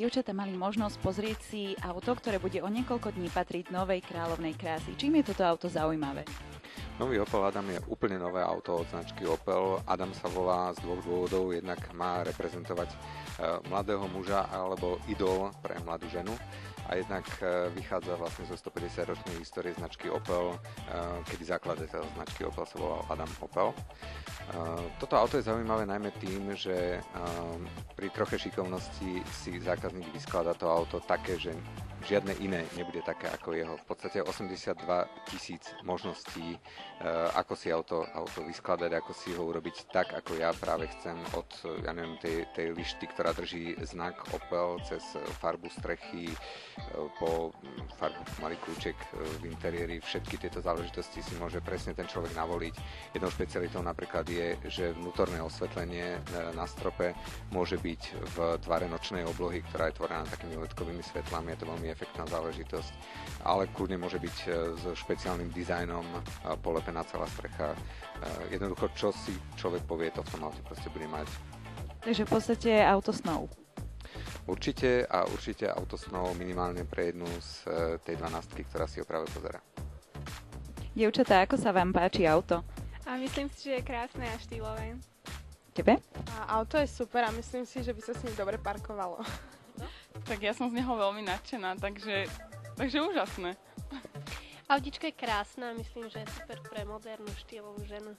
Dievčatá mali možnosť pozrieť si auto, ktoré bude o niekoľko dní patriť novej kráľovnej krásy. Čím je toto auto zaujímavé? Nový Opel Adam je úplne nové auto od značky Opel. Adam sa volá z dvoch dôvodov. Jednak má reprezentovať mladého muža alebo idol pre mladú ženu. A jednak vychádza vlastne zo 150-ročnej histórie značky Opel, kedy zakladateľ značky Opel sa volal Adam Opel. Toto auto je zaujímavé najmä tým, že pri troche šikovnosti si zákazník vyskladá to auto také, že žiadne iné nebude také ako jeho. V podstate 82 000 možností, ako si auto vyskladať, ako si ho urobiť tak, ako ja práve chcem, od tej lišty, ktorá drží znak Opel, cez farbu strechy, po farbu malý kľúček v interiéri. Všetky tieto záležitosti si môže presne ten človek navoliť. Jednou špecialitou napríklad je, že vnútorné osvetlenie na strope môže byť v tvare nočnej oblohy, ktorá je tvorená takými ledkovými svetlami. Je to veľmi efektná záležitosť, ale kľudne môže byť s špeciálnym dizajnom polepená celá strecha. Jednoducho, čo si človek povie, to v tom aute proste bude mať. Takže v podstate auto snov. Určite auto snov minimálne pre jednu z tej 12, ktorá si ho práve pozerá. Dievčatá, ako sa vám páči auto? A myslím si, že je krásne a štýlové. Tebe? A auto je super a myslím si, že by sa s ním dobre parkovalo. Tak ja som z neho veľmi nadšená, takže úžasné. Audičko je krásne a myslím, že je super pre modernú štýlovú ženu.